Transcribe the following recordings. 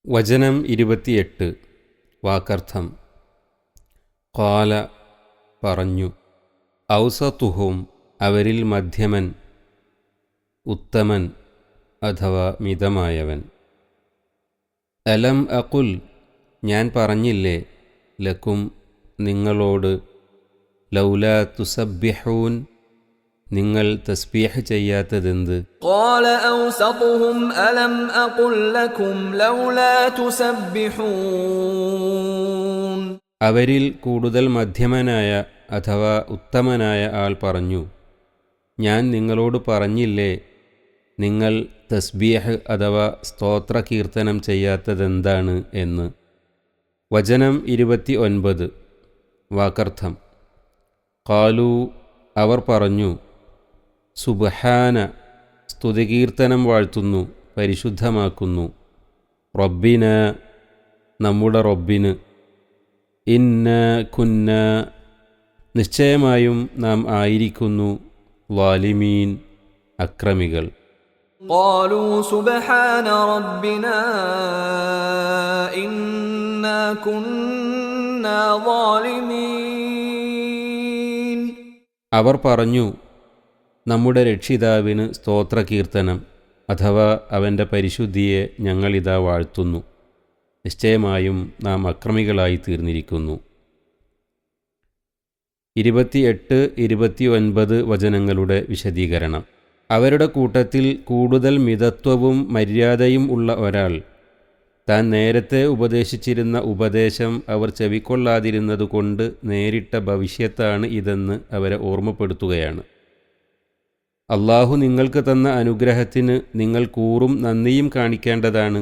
വചനം 28. വാക്കർത്ഥം. ഖാല പറഞ്ഞു, ഔസതുഹും അവരിൽ മധ്യമൻ, ഉത്തമൻ അഥവാ മിതമായവൻ. അലം അഖുൽ ഞാൻ പറഞ്ഞില്ലേ, ലക്കും നിങ്ങളോട്, ലൗലാ തുസബ്ബിഹൂൻ നിങ്ങൾ തസ്ബീഹ് ചെയ്യാത്തതെന്ത്. ഖാല ഔസതുഹും അലം അഖുൽ ലക്കും ലൗലാ തുസബ്ബിഹൂൻ അവരിൽ കൂടുതൽ മധ്യമനായ അഥവാ ഉത്തമനായ ആൾ പറഞ്ഞു, ഞാൻ നിങ്ങളോട് പറഞ്ഞില്ലേ, നിങ്ങൾ തസ്ബീഹ് അഥവാ സ്തോത്ര കീർത്തനം ചെയ്യാത്തതെന്താണ് എന്ന്. വചനം 29. വാക്കർത്ഥം. ഖാലൂ അവർ പറഞ്ഞു, സുബ്ഹാന സ്തുതികീർത്തനം വാഴ്ത്തുന്നു, പരിശുദ്ധമാക്കുന്നു, റബ്ബിന നമ്മുടെ റബ്ബിന്, ഇന്ന കുന്ന നിശ്ചയമായും നാം ആയിരിക്കുന്നു, ളാലിമീൻ അക്രമികൾ. ഖാലൂ സുബ്ഹാന റബ്ബിനാ ഇന്നാ കുന്നാ ളാലിമീൻ അവർ പറഞ്ഞു, നമ്മുടെ രക്ഷിതാവിന് സ്തോത്രകീർത്തനം അഥവാ അവൻ്റെ പരിശുദ്ധിയെ ഞങ്ങളിതാ വാഴ്ത്തുന്നു, നിശ്ചയമായും നാം അക്രമികളായി തീർന്നിരിക്കുന്നു. 28, 29 വചനങ്ങളുടെ വിശദീകരണം. അവരുടെ കൂട്ടത്തിൽ കൂടുതൽ മിതത്വവും മര്യാദയും ഉള്ള ഒരാൾ താൻ നേരത്തെ ഉപദേശിച്ചിരുന്ന ഉപദേശം അവർ ചെവിക്കൊള്ളാതിരുന്നതുകൊണ്ട് നേരിട്ട ഭവിഷ്യത്താണ് ഇതെന്ന് അവരെ ഓർമ്മപ്പെടുത്തുകയാണ്. അള്ളാഹു നിങ്ങൾക്ക് തന്ന അനുഗ്രഹത്തിന് നിങ്ങൾ കൂറും നന്ദിയും കാണിക്കേണ്ടതാണ്,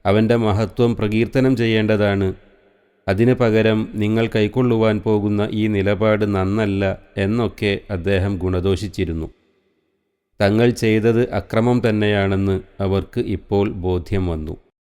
അവൻ്റെ മഹത്വം പ്രകീർത്തനം ചെയ്യേണ്ടതാണ്. അതിനു പകരം നിങ്ങൾ കൈക്കൊള്ളുവാൻ പോകുന്ന ഈ നിലപാട് നന്നല്ല എന്നൊക്കെ അദ്ദേഹം ഗുണദോഷിച്ചിരുന്നു. തങ്ങൾ ചെയ്തത് അക്രമം തന്നെയാണെന്ന് അവർക്ക് ഇപ്പോൾ ബോധ്യം വന്നു.